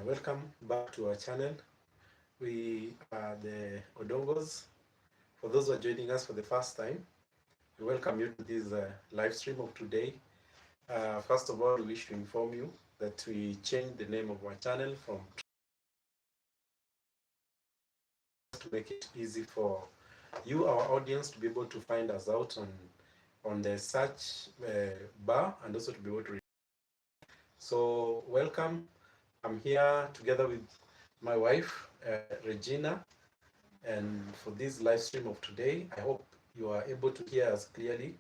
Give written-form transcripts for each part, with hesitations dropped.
Welcome back to our channel. We are the Odongos. For those who are joining us for the first time, we welcome you to this live stream of today. First of all, we wish to inform you that we changed the name of our channel from to make it easy for you, our audience, to be able to find us out on the search bar and also to be able to. So welcome. I'm here together with my wife, Regina, and for this live stream of today, I hope you are able to hear us clearly,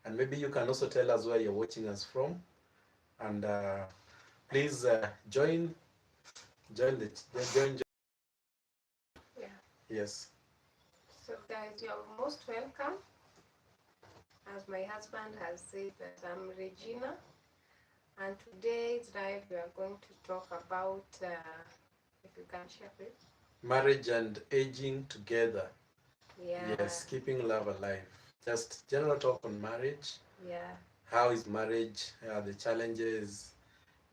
and maybe you can also tell us where you're watching us from, and please join. Yeah. Yes. So guys, you're most welcome. As my husband has said that I'm Regina, and today's live we are going to talk about, if you can share please. Marriage and aging together. Yeah. Yes, keeping love alive. Just general talk on marriage. Yeah. How is marriage? The challenges,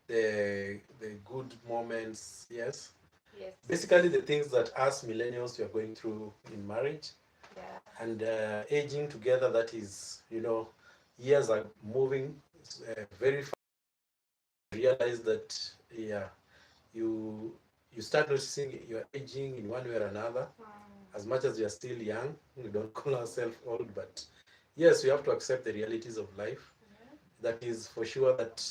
the good moments. Yes. Yes. Basically, the things that us millennials we are going through in marriage. Yeah. And aging together, that is, years are moving very fast. Realize that, yeah, you you start noticing you're aging in one way or another. As much as we are still young, we don't call ourselves old, but yes, we have to accept the realities of life. Yeah. That is for sure that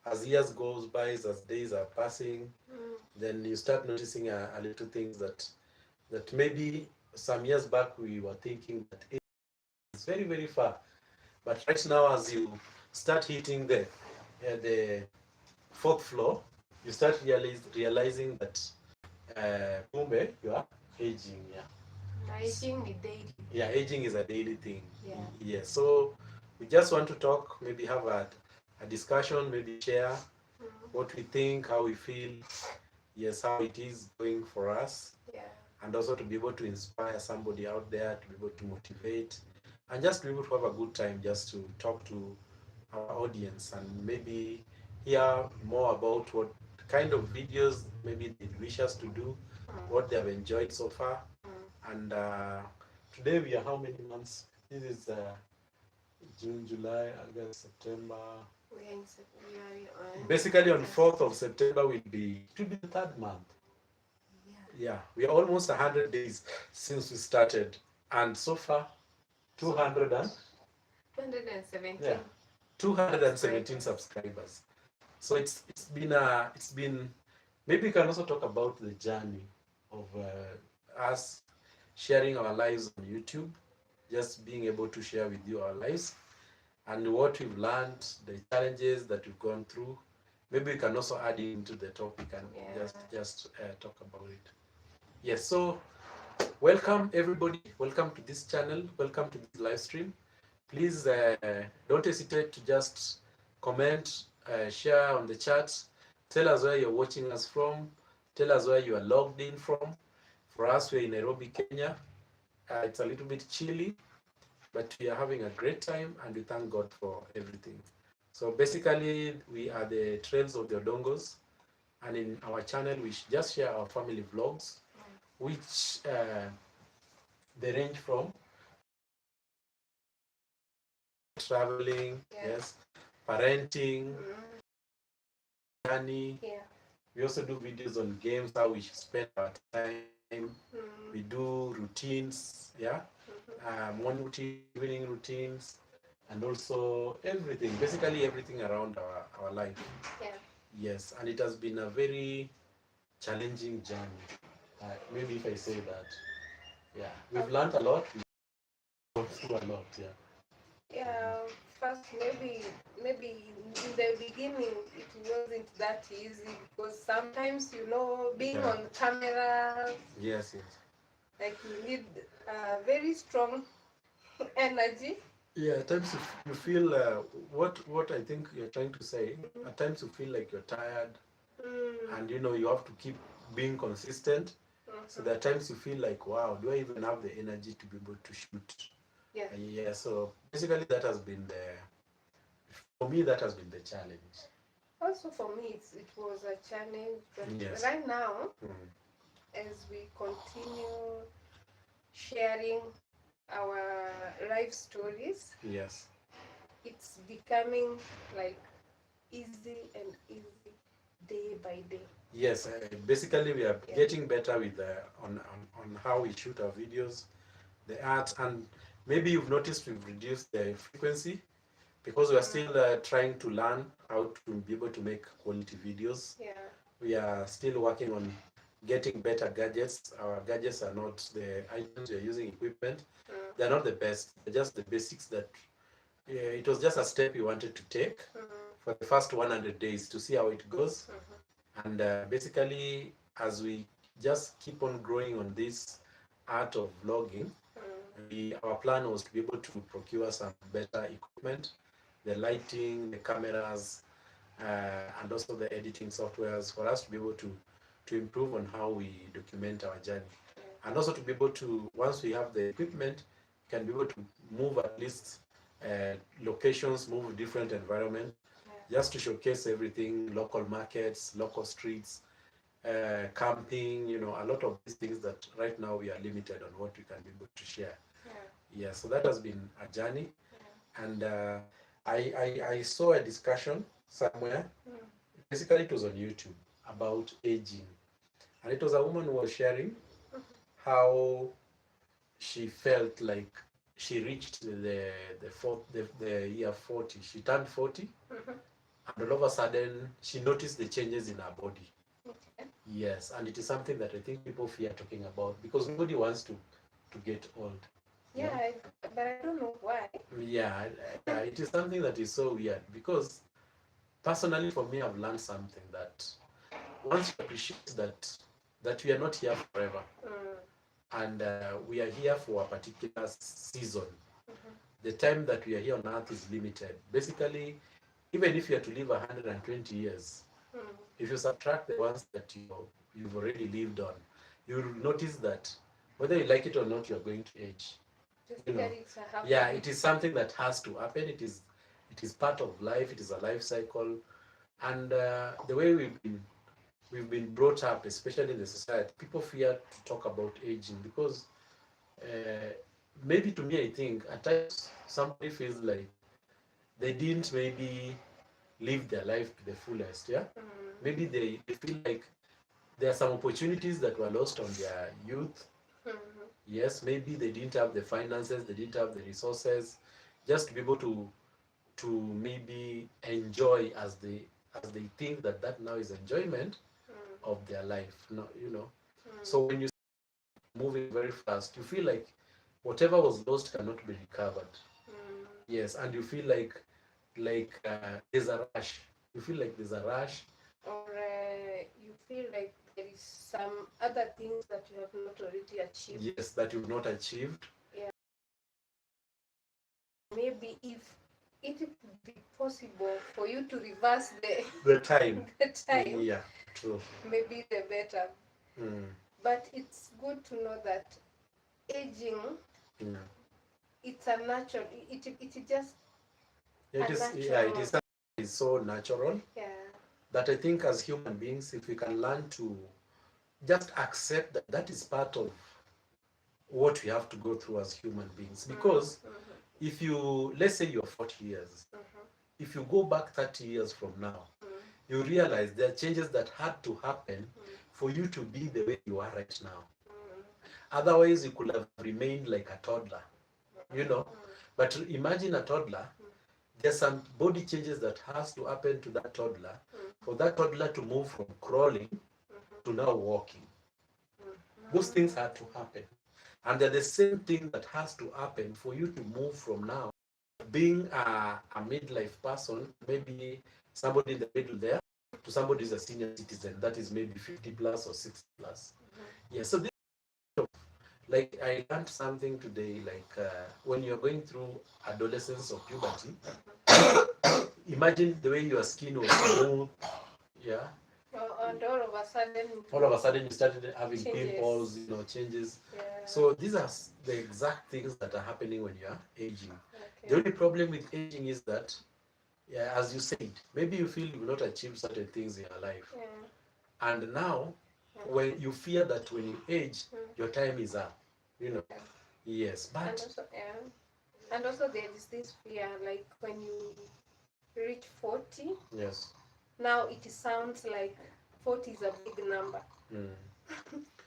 as years goes by, as days are passing, then you start noticing a little things that maybe some years back we were thinking that it's very, very far. But right now, as you start hitting the fourth floor, you start realizing that you are aging. Yeah. Aging is daily. Yeah, aging is a daily thing. Yeah. Yeah. So we just want to talk, maybe have a discussion, maybe share what we think, how we feel, yes, how it is going for us, Yeah. and also to be able to inspire somebody out there, to be able to motivate, and just to be able to have a good time, just to talk to our audience and maybe hear more about what kind of videos maybe they wish us to do, what they have enjoyed so far. And today we are how many months? This is June, July, August, September. We are in Basically, on 4th of September it will be the third month. Yeah, we are almost 100 days since we started, and so far 200 and 217. yeah, 217 subscribers. So it's been maybe we can also talk about the journey of us sharing our lives on YouTube, just being able to share with you our lives and what we've learned, the challenges that we've gone through. Maybe we can also add into the topic and just talk about it. Yes, so welcome everybody. Welcome to this channel. Welcome to this live stream. Please don't hesitate to just comment, share on the chat. Tell us where you're watching us from. Tell us where you are logged in from. For us, we're in Nairobi, Kenya. It's a little bit chilly, but we are having a great time and we thank God for everything. So basically, we are the Trails of the Odongos, and in our channel, we just share our family vlogs, which they range from traveling, yes, parenting, money. Yeah. We also do videos on games, how we should spend our time. We do routines, yeah, morning routine, evening routines, and also everything, basically everything around our life. Yeah. Yes, and it has been a very challenging journey. Maybe if I say that, yeah, we've learned a lot, we've gone through a lot, yeah. Yeah, first maybe in the beginning it wasn't that easy because sometimes being on camera, Yes. like you need very strong energy. Yeah, at times you feel what I think you're trying to say. At times you feel like you're tired, and you have to keep being consistent. So there are times you feel like, wow, do I even have the energy to be able to shoot? Yeah. Yeah. So basically, that has been for me, that has been the challenge. Also for me, it was a challenge, but Yes. right now, Mm. as we continue sharing our life stories, Yes. it's becoming like easy and easy day by day. Yes. Basically, we are Yeah. getting better with on how we shoot our videos, the art, and maybe you've noticed we've reduced the frequency because we are still trying to learn how to be able to make quality videos. Yeah. We are still working on getting better gadgets. Our gadgets are not the items we are using, equipment. They're not the best. They're just the basics that it was just a step we wanted to take for the first 100 days to see how it goes. And basically, as we just keep on growing on this art of vlogging, our plan was to be able to procure some better equipment, the lighting, the cameras, and also the editing softwares for us to be able to improve on how we document our journey. And also to be able to, once we have the equipment, can be able to move at least locations, move different environment, just to showcase everything, local markets, local streets, camping, a lot of these things that right now we are limited on what we can be able to share. Yeah, so that has been a journey. And I saw a discussion somewhere, basically it was on YouTube, about aging. And it was a woman who was sharing how she felt like she reached the year 40. She turned 40, and all of a sudden she noticed the changes in her body. Okay. Yes, and it is something that I think people fear talking about because nobody wants to get old. Yeah, but I don't know why. Yeah, it is something that is so weird because personally for me I've learned something that once you appreciate that we are not here forever, and we are here for a particular season. The time that we are here on earth is limited. Basically, even if you are to live 120 years, if you subtract the ones that you've already lived on, you'll notice that whether you like it or not, you're going to age. Yeah, it is something that has to happen. It is part of life. It is a life cycle, and the way we've been brought up, especially in the society, people fear to talk about aging because uh, maybe to me, I think at times somebody feels like they didn't maybe live their life to the fullest. Yeah, maybe they feel like there are some opportunities that were lost on their youth. Yes, maybe they didn't have the finances, they didn't have the resources, just to be able to maybe enjoy as they think that now is enjoyment of their life. No. So when you moving very fast, you feel like whatever was lost cannot be recovered. Yes, and you feel like there's a rush. You feel like there's a rush. Or you feel like there is some other things that you have not already achieved. Yes, that you've not achieved. Yeah. Maybe if it would be possible for you to reverse The time. the time, Yeah, true. maybe the better. Mm. But it's good to know that aging, Yeah. it's a natural. It just It a is. natural. Yeah, it is. Something that is so natural Yeah. that I think as human beings, if we can learn to just accept that that is part of what we have to go through as human beings, because if you, let's say you're 40 years, if you go back 30 years from now, you realize there are changes that had to happen for you to be the way you are right now. Otherwise, you could have remained like a toddler, you know. But imagine a toddler, there's some body changes that has to happen to that toddler for that toddler to move from crawling to now walking. Those things had to happen. And they're the same thing that has to happen for you to move from now being a midlife person, maybe somebody in the middle there, to somebody who's a senior citizen that is maybe 50 plus or 60 plus. Yeah, so this, like I learned something today, like when you're going through adolescence or puberty, imagine the way your skin was smooth, yeah. And all of a sudden. All of a sudden you started having Changes. pimples, changes. Yeah. So these are the exact things that are happening when you are aging. Okay. The only problem with aging is that yeah, as you said, maybe you feel you've not achieved certain things in your life. Yeah. And now, Yeah. when you fear that when you age, Mm. your time is up, you know. Yeah. Yes, And but also, yeah. And also there is this fear, like when you reach 40, yes. now it sounds like 40 is a big number. Mm.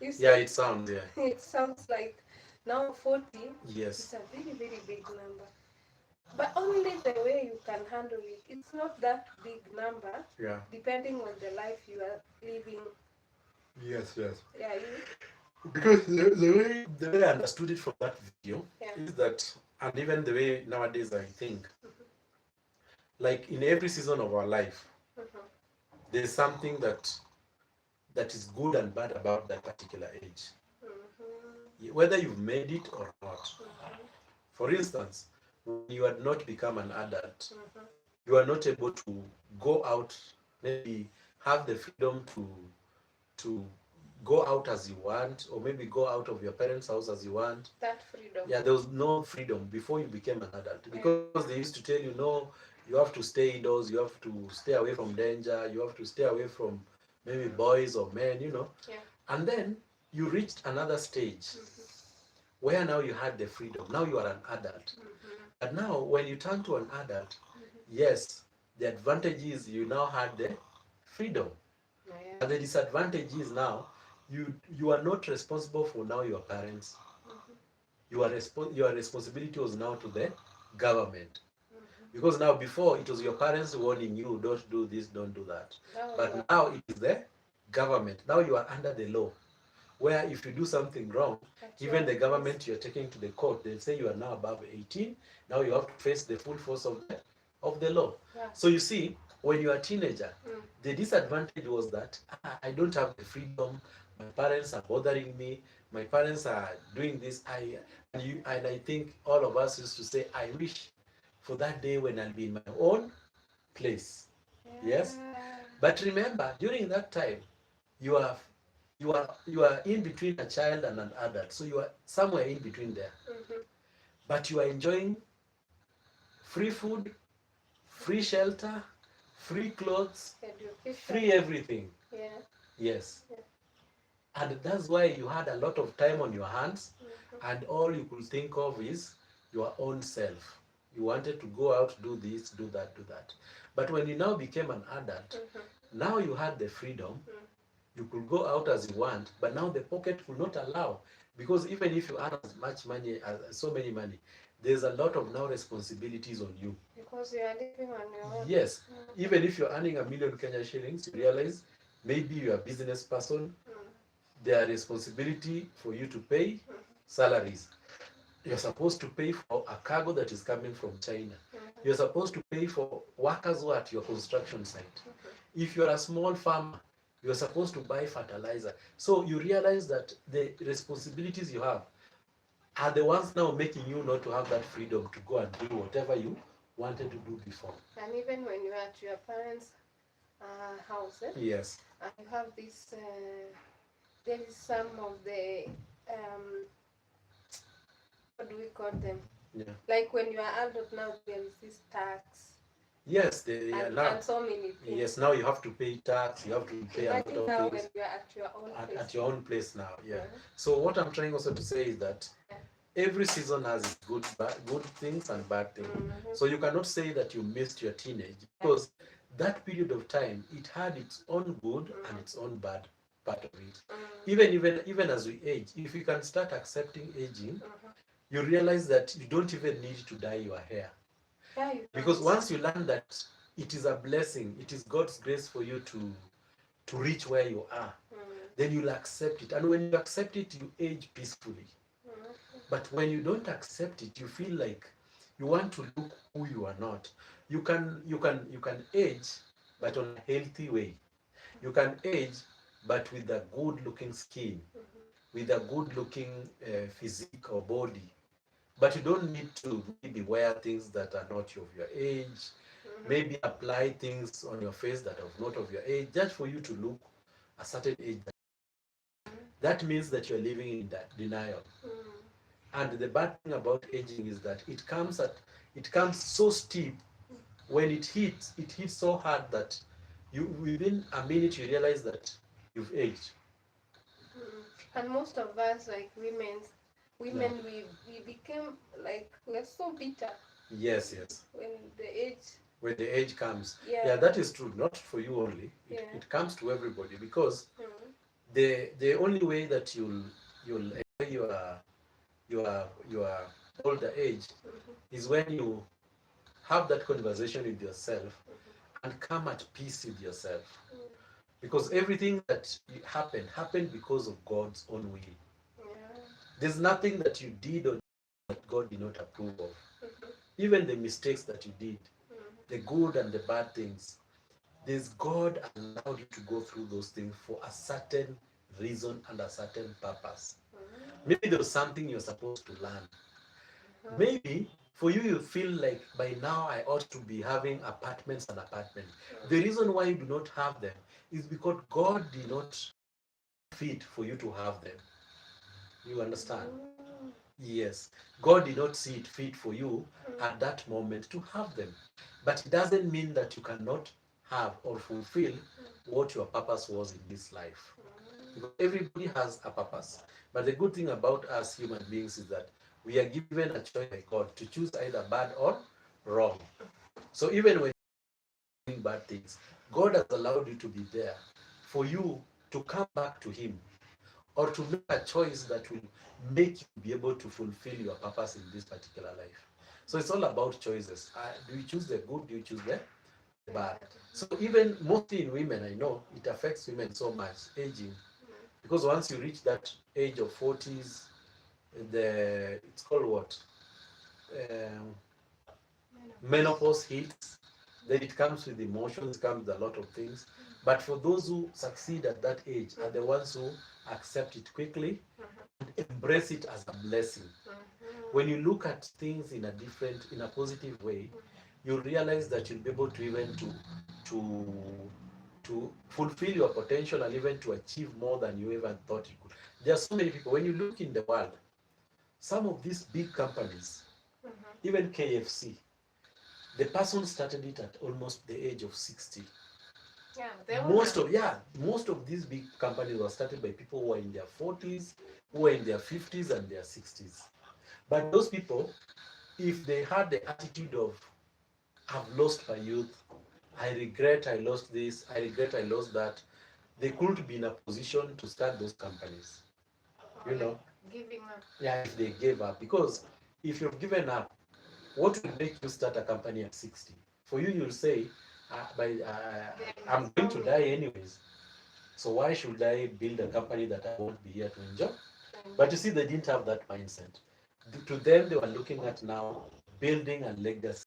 You Yeah, see, it sounds, yeah. it sounds like now 40 is Yes. a very, very big number. But only the way you can handle it. It's not that big number, Yeah. depending on the life you are living. Yes, yes. Yeah, you, Because the way I understood it from that video yeah. is that, and even the way nowadays I think, like in every season of our life, Mhm. there's something that is good and bad about that particular age, Mhm. whether you've made it or not. Mhm. For instance, when you had not become an adult, Mhm. you are not able to go out, maybe have the freedom to go out as you want, or maybe go out of your parents' house as you want. That freedom. Yeah, there was no freedom before you became an adult, Yeah. because they used to tell you, no, you have to stay indoors, you have to stay away from danger, you have to stay away from maybe boys or men, you know. Yeah. And then you reached another stage Mhm. where now you had the freedom. Now you are an adult. Mhm. But now, when you turn to an adult, Mhm. yes, the advantage is you now had the freedom. Yeah. But the disadvantage is now you are not responsible for now your parents. Mhm. Your responsibility was now to the government. Mhm. Because now before it was your parents warning you, don't do this, don't do that. Now you But are now it is the government. Now you are under the law, where if you do something wrong, at your even the own pace. government you're taking to the court, they'll say you are now above 18. Now you have to face the full force of the law. Yeah. So you see, when you're a teenager, Mm. the disadvantage was that I don't have the freedom. My parents are bothering me. My parents are doing this. And I think all of us used to say, I wish for that day when I'll be in my own place. Yes. Yeah. But remember, during that time, you are you are in between a child and an adult. So you are somewhere in between there. Mhm. But you are enjoying free food, free shelter, free clothes, Education. free everything. Yeah. Yes. Yeah. And that's why you had a lot of time on your hands, Mhm. and all you could think of is your own self. You wanted to go out, do this, do that, do that. But when you now became an adult, Mhm. now you had the freedom. Mm. You could go out as you want, but now the pocket will not allow. Because even if you earn as much money, as so many money, there's a lot of now responsibilities on you. Because you are living on your own. Yes, Mhm. even if you're earning a million Kenya shillings, you realize maybe you're a business person, Mm. there are responsibility for you to pay Mhm. salaries. You're supposed to pay for a cargo that is coming from China. Mhm. You're supposed to pay for workers who are at your construction site. Mhm. If you're a small farmer, you're supposed to buy fertilizer. So you realize that the responsibilities you have are the ones now making you not to have that freedom to go and do whatever you wanted to do before. And even when you are at your parents' house, Yes. you have this. There is some of the what do we call them? Yeah. Like when you are adult now, there is this tax Yes, they are now. and so many things. Yes, now you have to pay tax, you have to pay a lot Imagine of now when things you are at your own at place. your own place now. Yeah. Mhm. So what I'm trying also to say is that Yeah. every season has its good things and bad things. Mhm. So you cannot say that you missed your teenage, Yeah. because that period of time it had its own good and Mhm. its own bad part of it. Mhm. Even as we age, if you can start accepting aging, Mhm. you realize that you don't even need to dye your hair. Yeah, you Because don't. once you learn that it is a blessing, it is God's grace for you to reach where you are, Mhm. then you'll accept it. And when you accept it, you age peacefully. Mhm. But when you don't accept it, you feel like you want to look who you are not. You can age, but on a healthy way. You can age, but with a good looking skin, Mhm. with a good looking physique or body. But you don't need to maybe wear things that are not of your age, Mhm. maybe apply things on your face that are not of your age, just for you to look a certain age. That means that you're living in that denial. Mhm. And the bad thing about aging is that it comes so steep when it hits so hard that you within a minute you realize that you've aged. And most of us, like women, Yeah. we became like we're so bitter Yes, yes. when the age. When the age comes. Yeah. Yeah, that is true. Not for you only. Yeah. It comes to everybody because Mm. the only way that you'll enjoy your older age is when you have that conversation with yourself and come at peace with yourself. Because everything that happened because of God's own will. Yeah. There's nothing that you did or that God did not approve of. Even the mistakes that you did, the good and the bad things, there's God allowed you to go through those things for a certain reason and a certain purpose. Maybe there was something you're supposed to learn. Maybe for you, you feel like by now I ought to be having apartments and apartments. The reason why you do not have them is because God did not fit for you to have them. You understand? Yes. God did not see it fit for you at that moment to have them. But it doesn't mean that you cannot have or fulfill what your purpose was in this life. Because everybody has a purpose. But the good thing about us human beings is that we are given a choice by God to choose either bad or wrong. So even when you're doing bad things, God has allowed you to be there for you to come back to Him or to make a choice that will make you be able to fulfill your purpose in this particular life. So it's all about choices. Do you choose the good? Do you choose the bad? So even mostly in women, I know it affects women so much, aging, because once you reach that age of 40s, it's called what? Um, Menopause hits. Then it comes with emotions, comes with a lot of things. But for those who succeed at that age are the ones who accept it quickly and embrace it as a blessing. When you look at things in a positive way, you realize that you'll be able to even to to fulfill your potential and even to achieve more than you ever thought you could. There are so many people. When you look in the world, some of these big companies, even KFC, the person started it at almost the age of 60. Yeah, Most of these big companies were started by people who are in their 40s, who are in their 50s and their 60s. But those people, if they had the attitude of, I've lost my youth, I regret I lost this, I regret I lost that, they couldn't be in a position to start those companies. You know? Giving up. Yeah, if they gave up. Because if you've given up, what will make you start a company at 60? For you, you'll say, I'm going to die anyways. So why should I build a company that I won't be here to enjoy? But you see, they didn't have that mindset. To them, they were looking at now building a legacy.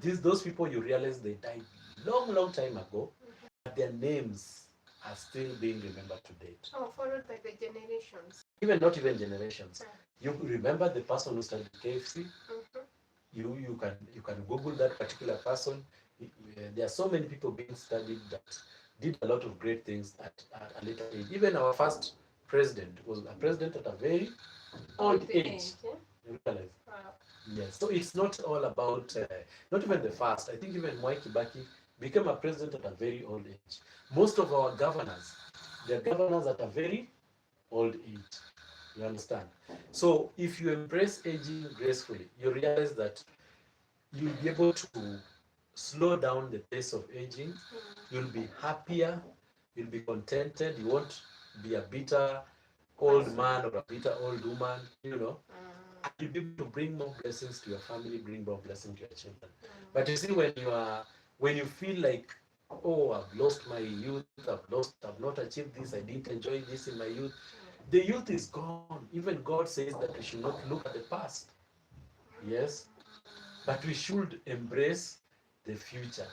Those people, you realize they died long, long time ago, but their names are still being remembered to date. Oh, followed by the generations. Even not even generations. You remember the person who started KFC? You can Google that particular person. There are so many people being studied that did a lot of great things at a later age. Even our first president was a president at a very old age. You realize? Wow. Yes. So it's not all about not even the first. I think even Mwai Kibaki became a president at a very old age. Most of our governors, they're governors at a very old age. You understand? So if you embrace aging gracefully, you realize that you'll be able to slow down the pace of aging. You'll be happier. You'll be contented. You won't be a bitter old man or a bitter old woman. And you'll be able to bring more blessings to your family, bring more blessings to your children. But you see, when you feel like, oh, I've lost my youth, I've not achieved this, I didn't enjoy this in my youth. The youth is gone. Even God says that we should not look at the past. Yes. But we should embrace the future.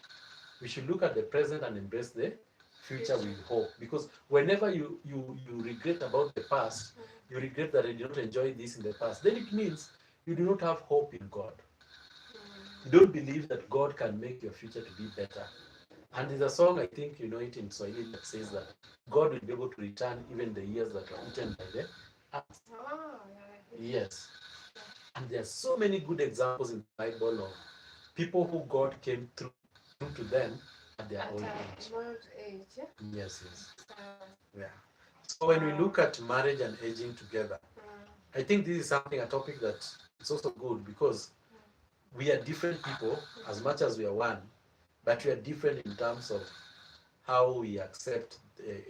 We should look at the present and embrace the future with hope. Because whenever you regret about the past, you regret that I did not enjoy this in the past, then it means you do not have hope in God. You don't believe that God can make your future to be better. And there's a song, I think you know it in Swahili, that says that God will be able to return even the years that were eaten by the ants. Oh, Yes. And there are so many good examples in the Bible of people who God came through to them at their At old an age. old age. Yes, yes. Uh, Yeah. So when we wow. look at marriage and aging together, I think this is something, a topic that is also good because we are different people as much as we are one, but we are different in terms of how we accept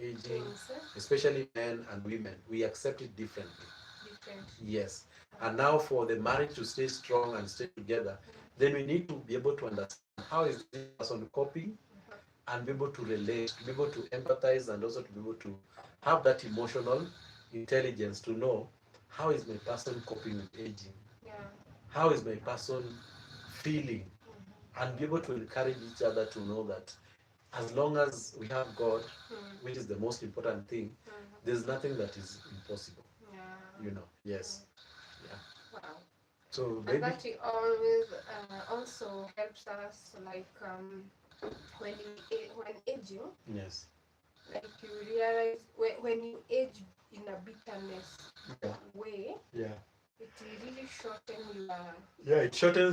aging, Things, especially men and women. We accept it differently. different. Yes. And now for the marriage to stay strong and stay together, then we need to be able to understand how is this person coping and be able to relate, to be able to empathize, and also to be able to have that emotional intelligence to know how is my person coping with aging, Yeah. how is my person feeling, and be able to encourage each other to know that as long as we have God, which is the most important thing, there's nothing that is impossible. Yeah. You know, yes, yeah. Wow. So And maybe, that it always also helps us, like when aging, yes, like you realize when you age in a bitterness yeah, way, yeah, it really shortens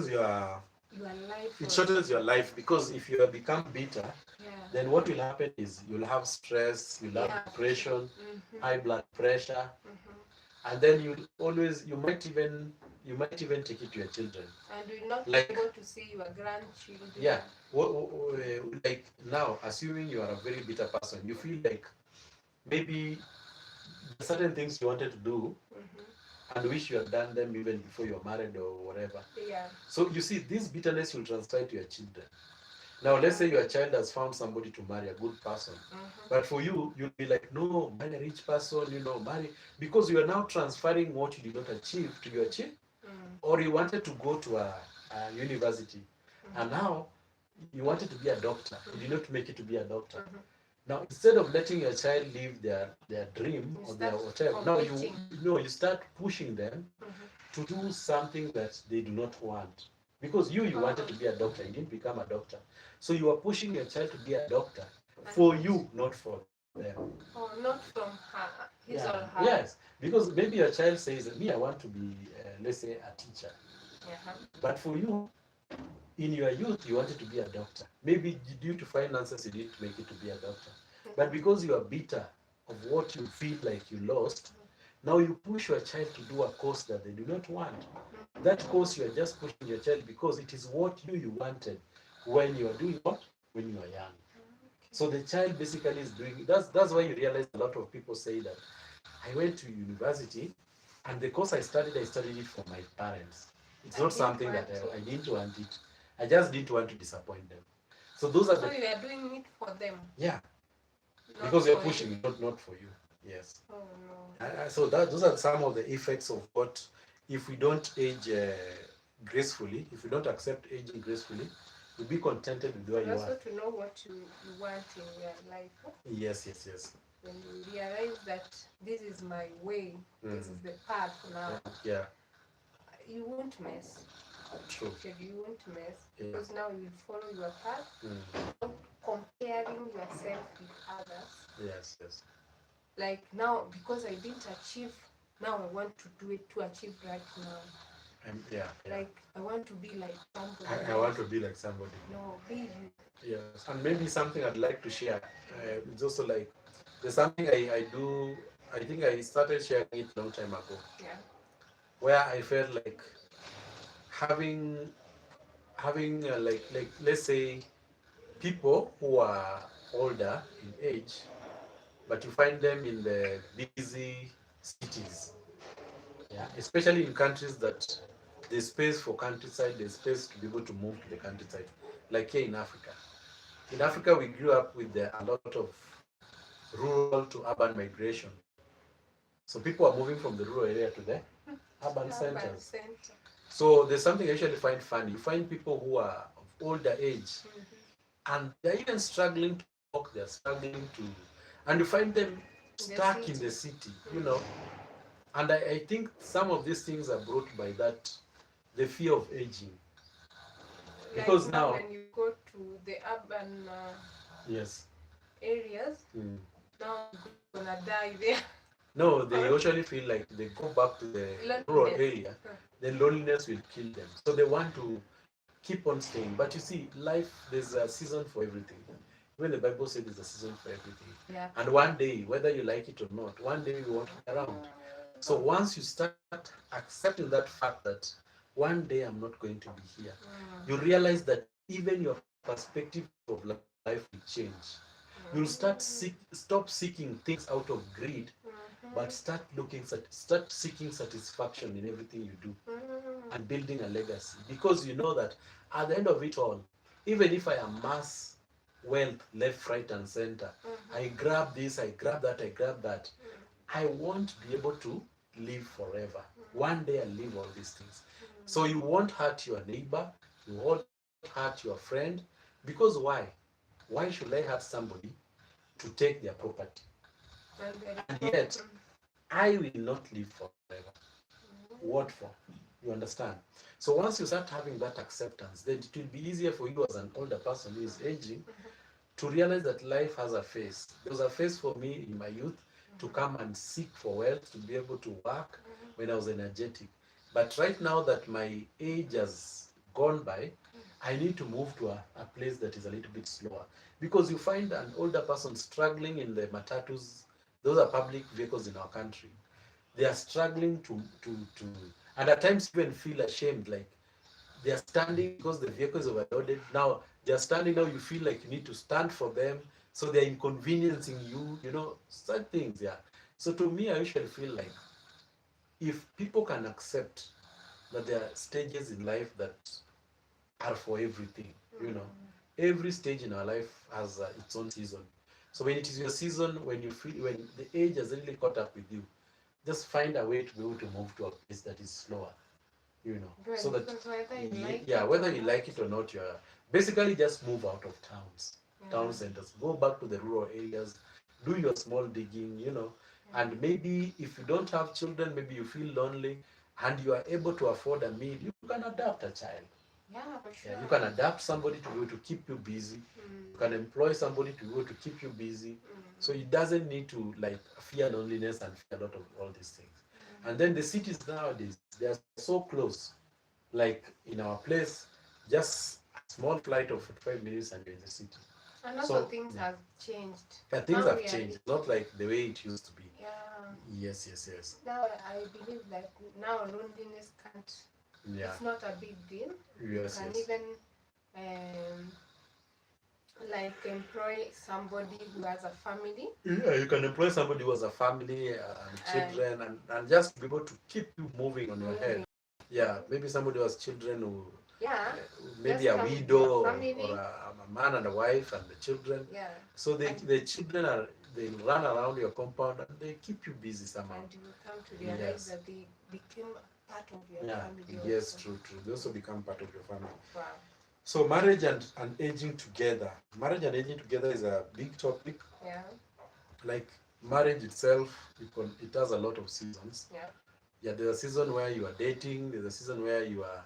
yeah. your life. It shortens your life because if you have become bitter, Yeah. then what will happen is you'll have stress, you'll have Yeah. depression, high Mm-hmm. blood pressure, Mm-hmm. and then you might even take it to your children. And you'll not Like, be able to see your grandchildren. yeah, like now, assuming you are a very bitter person, you feel like maybe certain things you wanted to do and wish you had done them even before you're married or whatever. Yeah. So you see, this bitterness will transfer to your children. Now, let's say your child has found somebody to marry, a good person. But for you, you'll be like, no, marry a rich person, marry. Because you are now transferring what you did not achieve to your child. Or you wanted to go to a university. And now you wanted to be a doctor. You did not make it to be a doctor. Now, instead of letting your child live their dream You or their start whatever, now competing. you start pushing them to do something that they do not want. Because you wanted to be a doctor, you didn't become a doctor. So you are pushing your child to be a doctor for you, not for them. Oh, not from her, his Yeah. or her. Yes, because maybe your child says, me, I want to be, let's say, a teacher. But for you, in your youth, you wanted to be a doctor. Maybe due to finances, you didn't make it to be a doctor. But because you are bitter of what you feel like you lost, now you push your child to do a course that they do not want. That course you are just pushing your child because it is what you wanted when you are doing what? When you are young. So the child basically is doing, that's why you realize a lot of people say that I went to university and the course I studied it for my parents. It's not something that I didn't want it. I just didn't want to disappoint them. So those are So the, you are doing it for them. yeah, Not because you're for you. pushing it, not for you. Yes. Oh no. So those are some of the effects of what, if we don't age gracefully, if we don't accept aging gracefully, we'll be contented with where And you also are. to know what you want in your life. Yes, yes, yes. When you realize that this is my way, this is the path now, Yeah, you won't mess. true. You won't mess Yeah. because now you follow your path, not comparing yourself with others. Yes, yes. Like now, because I didn't achieve, now I want to do it to achieve right now. Yeah, yeah. Like I want to be like somebody. I want to be like somebody. No, be you. Yes, and maybe something I'd like to share. It's also like there's something I do. I think I started sharing it a long time ago, Yeah. where I felt like having like let's say people who are older in age, but you find them in the busy cities. Yeah, especially in countries that there's space for countryside, there's space to be able to move to the countryside, like here in Africa. In Africa, we grew up with a lot of rural to urban migration. So people are moving from the rural area to the urban centers. So there's something I usually find funny. You find people who are of older age and they're even struggling to walk, they're struggling to, and you find them stuck in the city. And I think some of these things are brought by that, the fear of aging. Because like now, when you go to the urban yes, areas, now you're gonna die there. no, they usually feel like they go back to the rural area, the loneliness will kill them. So they want to keep on staying. But you see, life, there's a season for everything. When the Bible says there's a season for everything. Yeah. And one day, whether you like it or not, one day you won't be around. So once you start accepting that fact that one day I'm not going to be here, you realize that even your perspective of life will change. You'll stop seeking things out of greed, but start seeking satisfaction in everything you do and building a legacy, because you know that at the end of it all, even if I amass wealth left, right, and center, I grab this, I grab that, I grab that, I won't be able to live forever. One day I'll leave all these things. So you won't hurt your neighbor, you won't hurt your friend, because why? Why should I hurt somebody to take their property? And yet, I will not live forever. What for? You understand? So once you start having that acceptance, then it will be easier for you as an older person who is aging to realize that life has a phase. There was a phase for me in my youth to come and seek for wealth, to be able to work when I was energetic. But right now that my age has gone by, I need to move to a place that is a little bit slower. Because you find an older person struggling in the matatus, those are public vehicles in our country. They are struggling to and at times even feel ashamed, like they are standing because the vehicle is overloaded. Now they are standing, now you feel like you need to stand for them, so they're inconveniencing you, such things. Yeah. So to me, I usually feel like if people can accept that there are stages in life that are for everything, every stage in our life has its own season. So when it is your season, when you feel, when the age has really caught up with you, just find a way to be able to move to a place that is slower, Good, so that whether you like yeah, it whether or you not. like it or not, you're basically just move out of town Yeah. centers, go back to the rural areas, do your small digging, and maybe if you don't have children, maybe you feel lonely and you are able to afford a meal, you can adapt a child. Yeah, for sure. Yeah, you can adapt somebody to be able to keep you busy. You can employ somebody to be able to keep you busy. So it doesn't need to like fear loneliness and fear a lot of all these things. And then the cities nowadays, they are so close. Like in our place, just a small flight of 45 minutes and you're in the city. And also So things have changed. yeah, things Now have we are changed. Not like the way it used to be. Yeah. Yes, yes, yes. Now I believe that now loneliness can't. Yeah. It's not a big deal. Yes, You can yes. even like employ somebody who has a family. Yeah, you can employ somebody who has a family and children, and just be able to keep you moving on your head. Yeah, maybe somebody who has children who, Yeah. maybe Just a come with widow your or family. a man and a wife and the children. Yeah. So the children they run around your compound and they keep you busy somehow. And you come to realize Yes. that they became part of your Yeah, family. yes, Also. true. They also become part of your family. Wow. So marriage and aging together. Marriage and aging together is a big topic. Yeah. Like marriage itself, it has a lot of seasons. Yeah. Yeah, there's a season where you are dating, there's a season where you are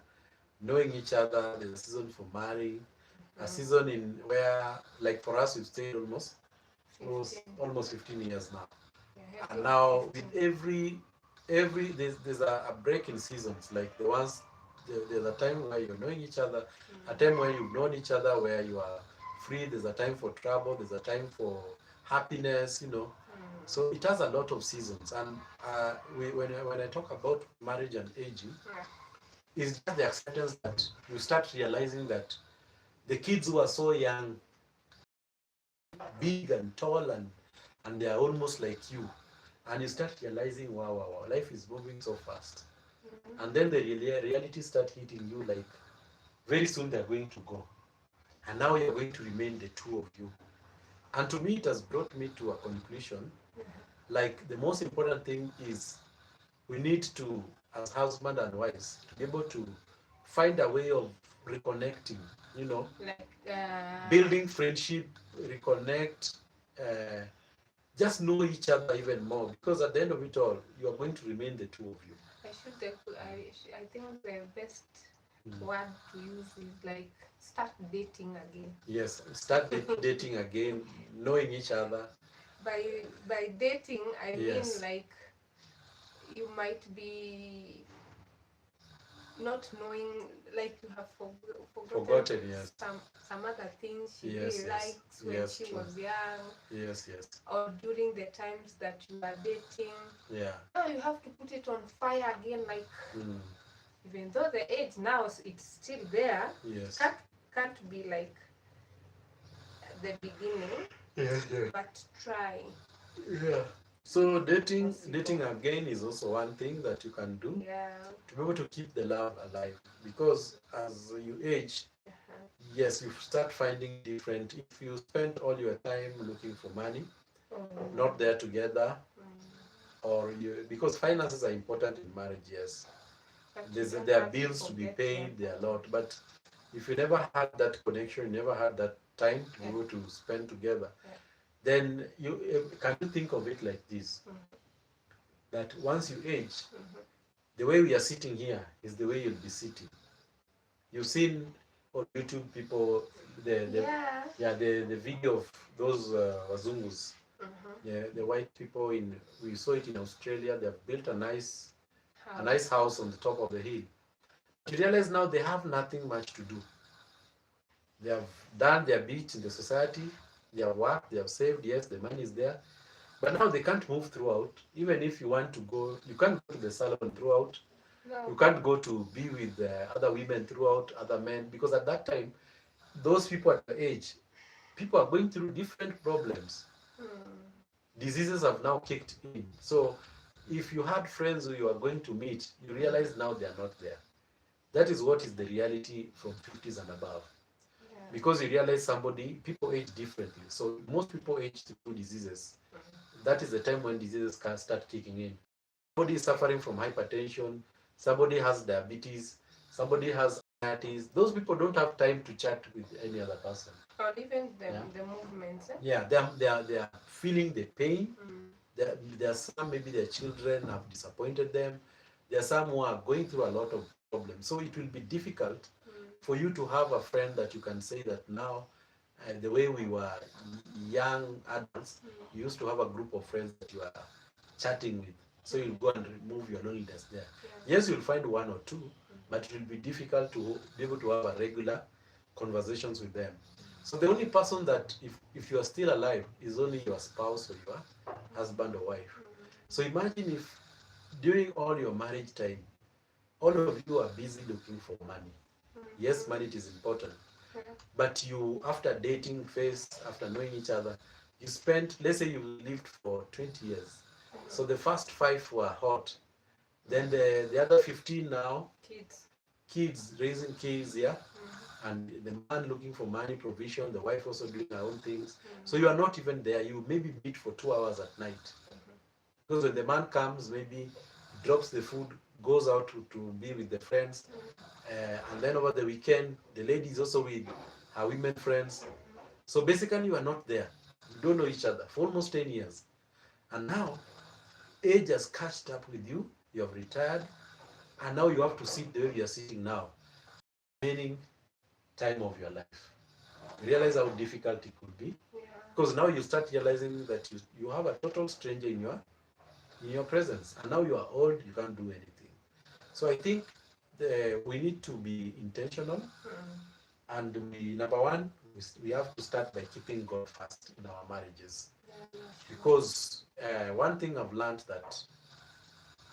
knowing each other, there's a season for marrying, a season in where, like for us, we've stayed almost 15 years now. Yeah, And now with every there's a break in seasons, like there's a time where you're knowing each other, a time where you've known each other where you are free, there's a time for trouble, there's a time for happiness. So it has a lot of seasons. And when I talk about marriage and aging, it's just the acceptance that you start realizing that the kids who are so young, big and tall, and they are almost like you, and you start realizing, wow, life is moving so fast. And then the reality start hitting you, like very soon they're going to go, and now you're going to remain the two of you. And to me, it has brought me to a conclusion, like the most important thing is we need to, as husband and wives, to be able to find a way of reconnecting, Like building friendship, reconnect, uh, just know each other even more, because at the end of it all, you are going to remain the two of you. I think the best word to use is like start dating again. Yes, start dating again, knowing each other. By dating, I Yes. mean like you might be not knowing, like you have Forgotten, yes. some other things she Yes, really yes. likes when Yes, she true. was young, Yes, yes. or during the times that you are dating. Yeah. Now you have to put it on fire again, like Mm. even though the age now it's still there, Yes. can't be like the beginning, Yes, yes. but try. Yeah. So dating Possible. again is also one thing that you can do Yeah. to be able to keep the love alive. Because as you age, Uh-huh. yes, you start finding different. If you spend all your time looking for money, Mm. not there together, Mm. or you, because finances are important in marriage, yes. But you don't There are have to bills to be forget paid, there are a lot. But if you never had that connection, you never had that time to be able to spend together, then you can you think of it like this: that once you age, the way we are sitting here is the way you'll be sitting. You've seen on YouTube people Yeah. the video of those Wazungus, the white people in, we saw it in Australia. They've built a nice house on the top of the hill. But you realize now they have nothing much to do. They have done their bit in the society. They have worked. They have saved. Yes, the money is there. But now they can't move throughout. Even if you want to go, you can't go to the salon throughout. No. You can't go to be with other women throughout, other men, because at that time, those people at the age, people are going through different problems. Diseases have now kicked in. So if you had friends who you are going to meet, you realize now they are not there. That is what is the reality from 50s and above. Yeah. Because you realize people age differently. So most people age through diseases. That is the time when diseases can start kicking in. Somebody is suffering from hypertension, somebody has diabetes, somebody has diabetes. Those people don't have time to chat with any other person. Or even Yeah. the movements. Yeah, they are feeling the pain. There are some, maybe their children have disappointed them. There are some who are going through a lot of problems. So it will be difficult for you to have a friend that you can say that now, the way we were young adults, you used to have a group of friends that you are chatting with. So you'll go and remove your loneliness there. Yes, you'll find one or two, but it will be difficult to be able to have a regular conversations with them. So the only person that, if you are still alive, is only your spouse or your husband or wife. So imagine if during all your marriage time, all of you are busy looking for money. Yes, money is important. But you, after dating phase, after knowing each other, you spent, let's say you lived for 20 years. So the first 5 were hot. Then the other 15 now, kids, raising kids, yeah? And the man looking for money provision, the wife also doing her own things. So you are not even there. You maybe meet for 2 hours at night. Because when the man comes, maybe drops the food, goes out to be with the friends, and then over the weekend, the lady is also with her women friends. So basically, you are not there. You don't know each other for almost 10 years. And now, age has catched up with you. You have retired. And now you have to sit the way you are sitting now, remaining time of your life. You realize how difficult it could be. Because now you start realizing that you have a total stranger in your presence. And now you are old, you can't do anything. So I think we need to be intentional. And number one, we have to start by keeping God first in our marriages. Because one thing I've learned that,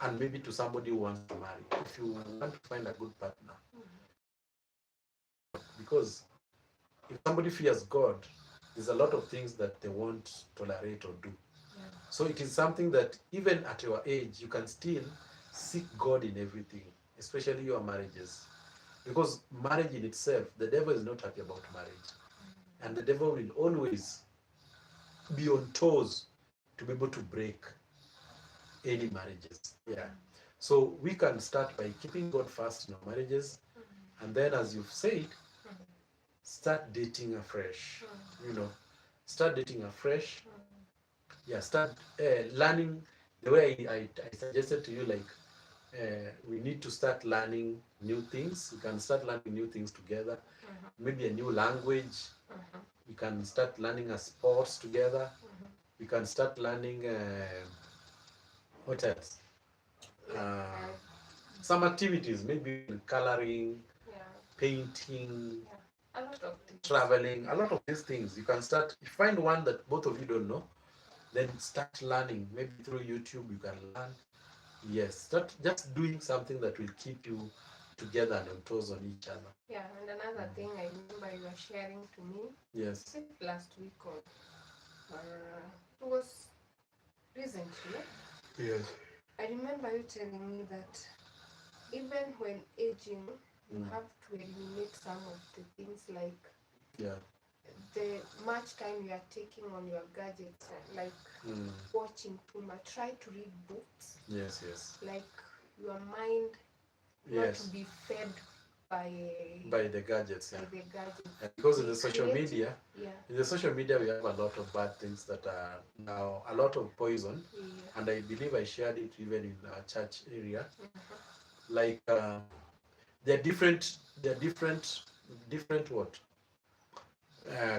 and maybe to somebody who wants to marry, if you want to find a good partner, because if somebody fears God, there's a lot of things that they won't tolerate or do. So it is something that even at your age, you can still seek God in everything, especially your marriages. Because marriage in itself, the devil is not happy about marriage. And the devil will always be on toes to be able to break any marriages. Yeah. So we can start by keeping God first in our marriages. And then, as you've said, start dating afresh. You know, start dating afresh. Yeah, start learning the way I suggested to you, like we need to start learning new things. We can start learning new things together. Maybe a new language. We can start learning a sports together. We can start learning what else? Uh, some activities, maybe coloring, Yeah. painting, Yeah. A lot of things. traveling, a lot of these things. You can start, you find one that both of you don't know, then start learning. Maybe through YouTube, you can learn. Yes, start just doing something that will keep you together and on toes on each other. Yeah, and another thing I remember you were sharing to me, Yes. was it last week or it was recently. Yes. I remember you telling me that even when aging, you Mm. have to eliminate some of the things like Yeah. the much time you are taking on your gadgets, like Mm. watching too much. Try to read books, Yes, yes. like your mind not to Yes. be fed by By the gadgets, by yeah. the gadgets. And because in Be the social creative. media, Yeah. in the social media, we have a lot of bad things that are now a lot of poison. Yeah. And I believe I shared it even in our church area. Mhm. Like there are different what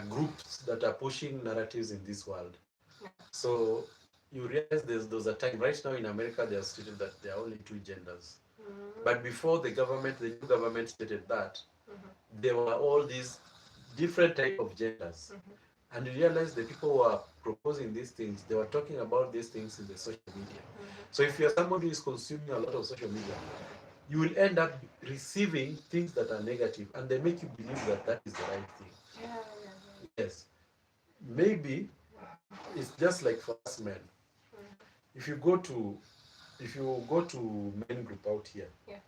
groups that are pushing narratives in this world. Yeah. So you realize there's a time right now in America they have stated that there are only two genders. Mhm. But before the new government stated that, Mhm. there were all these different type of genders. Mhm. And you realize the people who are proposing these things, they were talking about these things in the social media. Mhm. So if you're somebody who is consuming a lot of social media, you will end up receiving things that are negative and they make you believe that that is the right thing. Yeah, yeah, yeah. Yes, maybe it's just like for us men. If you go to men group out here, Yeah.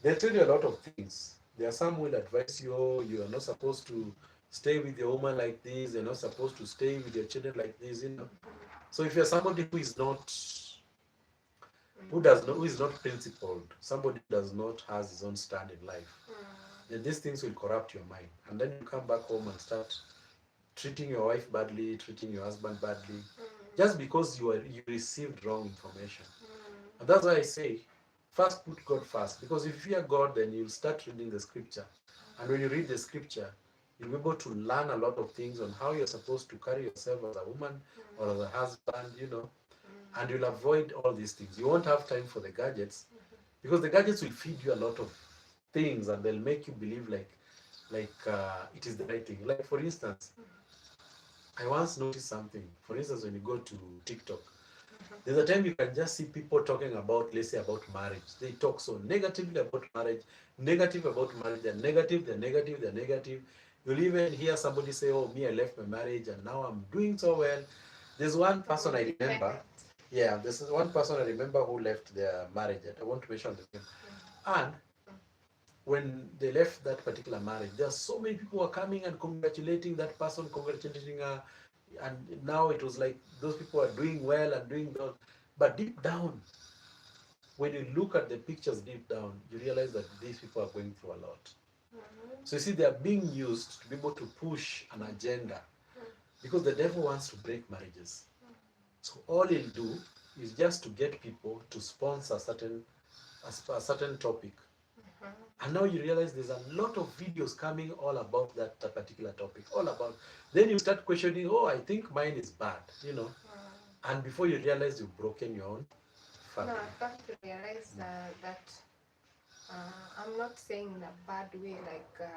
they tell you a lot of things. There are some will advise you, oh, you are not supposed to stay with your woman like this, you're not supposed to stay with your children like this, you know. So if you're somebody who is not principled, somebody who does not has his own stand in life, then these things will corrupt your mind. And then you come back home and start treating your wife badly, treating your husband badly, just because you received wrong information. And that's why I say, first put God first. Because if you fear God, then you'll start reading the scripture. And when you read the scripture, you'll be able to learn a lot of things on how you're supposed to carry yourself as a woman or as a husband, you know. And you'll avoid all these things. You won't have time for the gadgets because the gadgets will feed you a lot of things and they'll make you believe like it is the right thing. Like for instance, I once noticed something. For instance, when you go to TikTok, there's a time you can just see people talking about, let's say, about marriage. They talk so negatively about marriage, negative about marriage. They're negative, they're negative, they're negative. You'll even hear somebody say, oh, me, I left my marriage and now I'm doing so well. There's one person I remember. Yeah, this is one person I remember who left their marriage. I won't mention the name. And when they left that particular marriage, there are so many people who are coming and congratulating that person, congratulating her. And now it was like those people are doing well and doing well. But deep down, when you look at the pictures deep down, you realize that these people are going through a lot. So you see, they are being used to be able to push an agenda because the devil wants to break marriages. So all he'll do is just to get people to sponsor a certain topic. And now you realize there's a lot of videos coming all about that particular topic, all about. Then you start questioning, oh, I think mine is bad, you know. And before you realize you've broken your own family. No, I've come to realize that I'm not saying in a bad way, like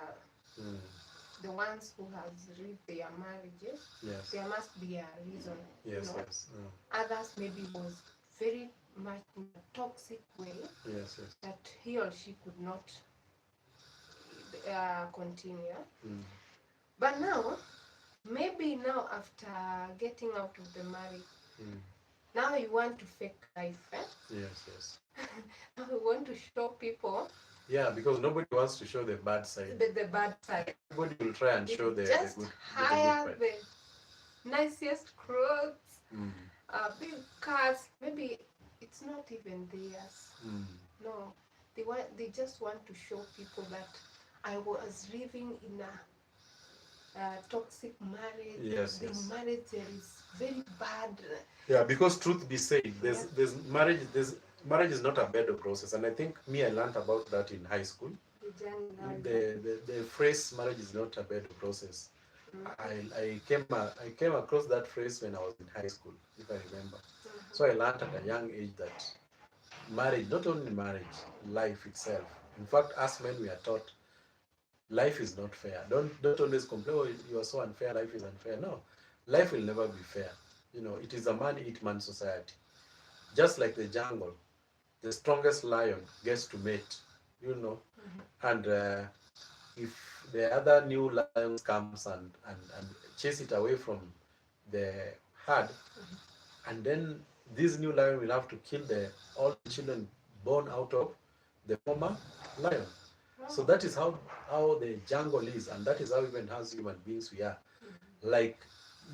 the ones who have lived their marriages. Yes. There must be a reason. Yes, you know. yes. Others maybe was very much in a toxic way. Yes, yes. That he or she could not continue. But now, maybe now after getting out of the marriage, now you want to fake life, eh? Yes, yes. Now you want to show people. Yeah, because nobody wants to show the bad side. The bad side. Everybody will try and show the just good hire part. the nicest clothes, big cars. Maybe it's not even theirs. No, they just want to show people that I was living in a toxic marriage. Yes, The yes. marriage there is very bad. Yeah, because truth be said, there's marriage is not a bed of roses, and I think I learned about that in high school. The phrase marriage is not a bed of roses. I came across that phrase when I was in high school, if I remember. So I learned at a young age that marriage, not only marriage, life itself. In fact, as men, we are taught life is not fair. Don't always complain, oh, you are so unfair, life is unfair. No, life will never be fair. You know, it is a man eat man society. Just like the jungle, the strongest lion gets to mate, you know, and if the other new lions comes and chase it away from the herd, and then this new lion will have to kill all the children born out of the former lion. So that is how the jungle is, and that is how even as human beings we are. Like,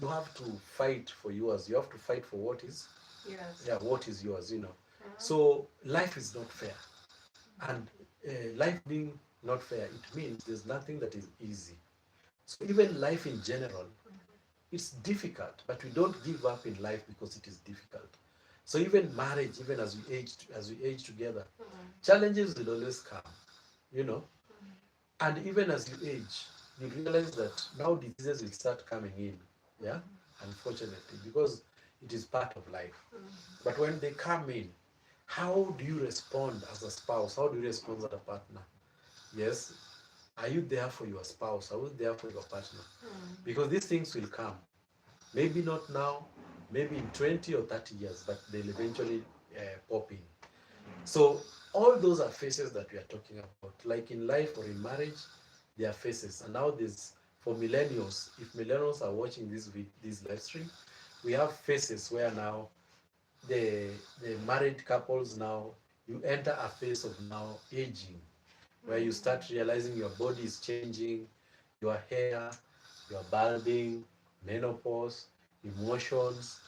you have to fight for yours. You have to fight for what is, Yes. yeah, what is yours. You know. So life is not fair, and life being not fair, it means there's nothing that is easy. So even life in general, it's difficult, but we don't give up in life because it is difficult. So even marriage, even as we age together, challenges will always come, you know. And even as you age, you realize that now diseases will start coming in. Yeah, unfortunately, because it is part of life. But when they come in, how do you respond as a spouse? How do you respond as a partner? Yes, are you there for your spouse? Are you there for your partner? Because these things will come. Maybe not now, maybe in 20 or 30 years, but they'll eventually pop in. So all those are phases that we are talking about. Like in life or in marriage, there are phases. And now there's, for millennials, if millennials are watching this live stream, we have phases where now the the married couples now, you enter a phase of now aging, where you start realizing your body is changing, your hair, your balding, menopause, emotions,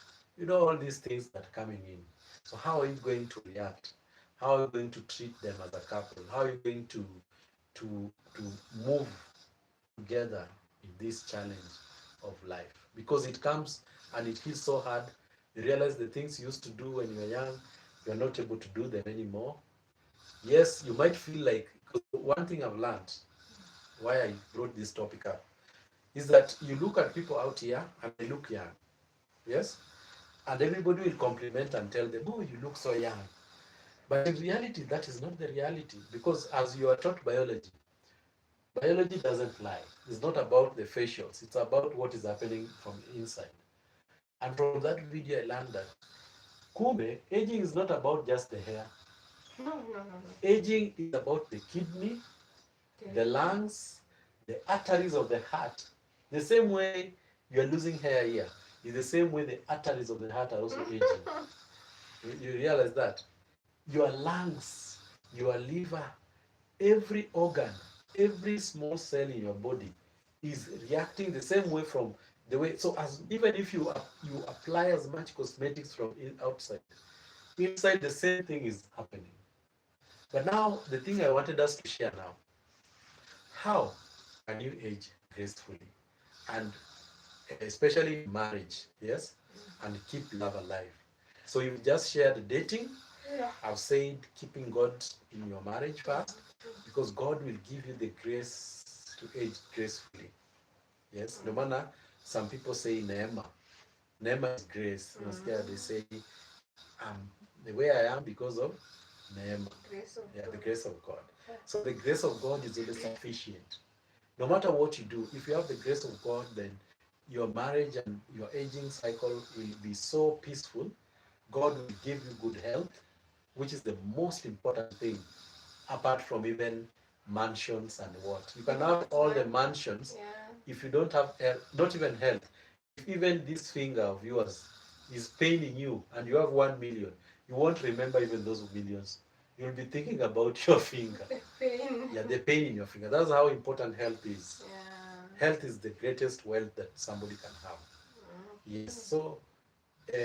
all these things that are coming in. So how are you going to react? How are you going to treat them as a couple? How are you going to move together in this challenge of life? Because it comes and it feels so hard. You realize the things you used to do when you were young, you're not able to do them anymore. Yes, you might feel like, because one thing I've learned, why I brought this topic up, is that you look at people out here and they look young. Yes? And everybody will compliment and tell them, oh, you look so young. But in reality, that is not the reality. Because as you are taught biology, biology doesn't lie. It's not about the facials, it's about what is happening from inside. And from that video, I learned that kumbe, aging is not about just the hair. No, no, no, no. Aging is about the kidney, the lungs, the arteries of the heart. The same way you're losing hair here is the same way the arteries of the heart are also aging. You realize that? Your lungs, your liver, every organ, every small cell in your body is reacting the same way from the way. So as even if you apply as much cosmetics from outside, inside the same thing is happening. But now the thing I wanted us to share now, how can you age gracefully, and especially in marriage, yes, and keep love alive. So you've just shared dating. Yeah. I've said keeping God in your marriage first, because God will give you the grace to age gracefully. Yes, no matter, some people say neema. Neema is grace. You know, they say I'm the way I am because of neema. Grace of Yeah, the God. grace of God. So the grace of God is always sufficient. No matter what you do, if you have the grace of God, then your marriage and your aging cycle will be so peaceful. God will give you good health, which is the most important thing, apart from even mansions and what. You can have all the mansions, Yeah. if you don't have not even health. If even this finger of yours is paining you and you have 1 million, you won't remember even those millions. You'll be thinking about your finger. The pain. Yeah, the pain in your finger. That's how important health is. Yeah. Health is the greatest wealth that somebody can have. Yes. So, uh,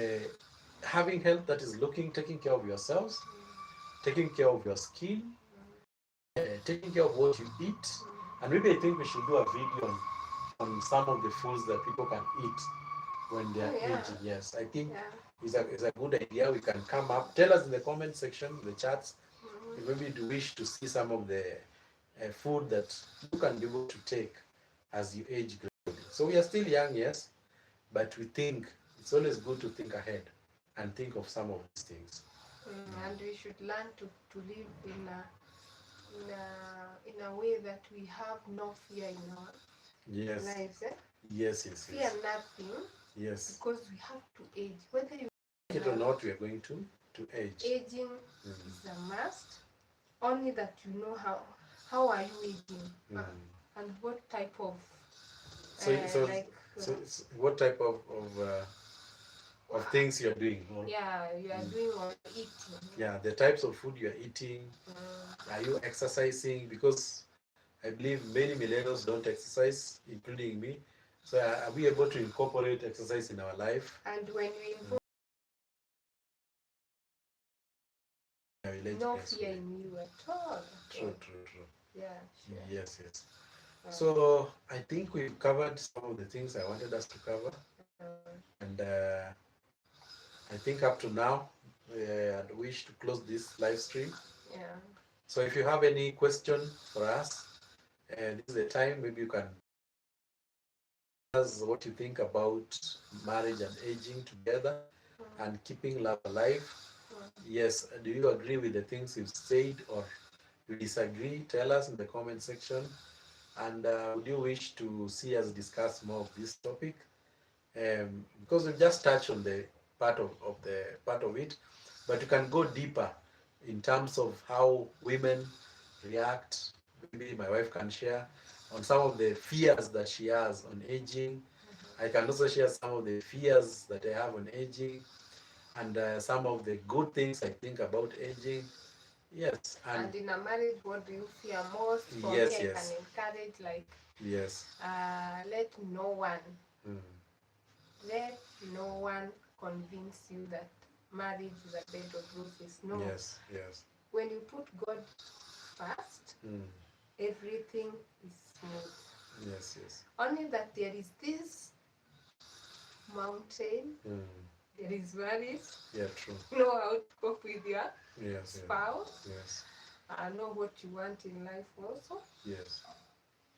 having health that is taking care of yourselves, taking care of your skin, taking care of what you eat, and maybe I think we should do a video on some of the foods that people can eat when they are aging. Yes, I think it's a good idea. We can come up. Tell us in the comment section, the chats, if maybe you wish to see some of the food that you can be able to take as you age gradually. So we are still young, yes, but we think it's always good to think ahead and think of some of these things. And we should learn to live in a way that we have no fear in our Yes. lives. Yes, yes, Fear yes. nothing, Yes. because we have to age. Whether you It or not, we are going to age. aging is a must. Only that you know how are you aging, and what type of So what type of things you are doing? you are doing or eating. Yeah, the types of food you are eating. Are you exercising? Because I believe many millennials don't exercise, including me. So are we able to incorporate exercise in our life? And when we involve no fear in you at all. True. Yeah, sure. Yes. So I think we've covered some of the things I wanted us to cover. And I think up to now, I wish to close this live stream. Yeah. So if you have any question for us, this is the time, maybe you can tell us what you think about marriage and aging together and keeping love alive. Yes, do you agree with the things we've said, or you disagree? Tell us in the comment section. And would you wish to see us discuss more of this topic? Because we've just touched on the part of it, but you can go deeper in terms of how women react. Maybe my wife can share on some of the fears that she has on aging. I can also share some of the fears that I have on aging, and some of the good things I think about aging. Yes, and in a marriage, what do you fear most? For yes, me, yes. I can encourage, like, yes, let no one convince you that marriage is a bed of roses. No. yes. When you put God first, everything is smooth. Yes. Only that there is this mountain, there is valleys. Yeah, true. Know how to cope with your spouse. Yes. Know what you want in life also. Yes.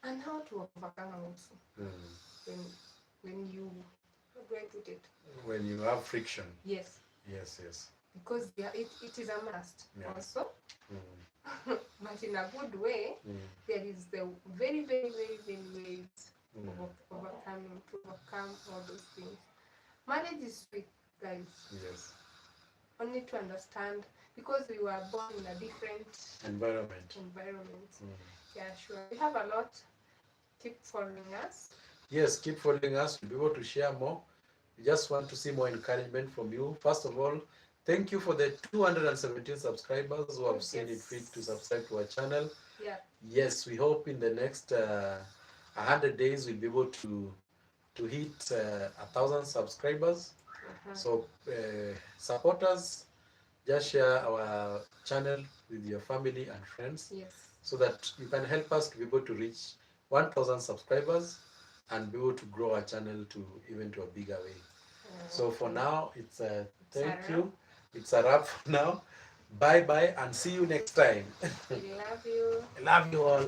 And how to overcome also. When you, how do I put it? When you have friction. Yes. Because it is a must also. But in a good way, there is the very, very, very, very ways of overcome all those things. Marriage is sweet, guys. Yes. Only to understand, because we were born in a different environment. Yeah, sure. We have a lot. Keep following us. Yes, keep following us. We'll be able to share more. We just want to see more encouragement from you. First of all, thank you for the 217 subscribers who have seen it fit to subscribe to our channel. Yeah. Yes, we hope in the next 100 days we'll be able to hit 1,000 subscribers. So support us. Just share our channel with your family and friends. Yes. So that you can help us to be able to reach 1,000 subscribers and be able to grow our channel to even to a bigger way. So for now, it's thank you. It's a wrap for now. Bye and see you next time. We love you. I love you all.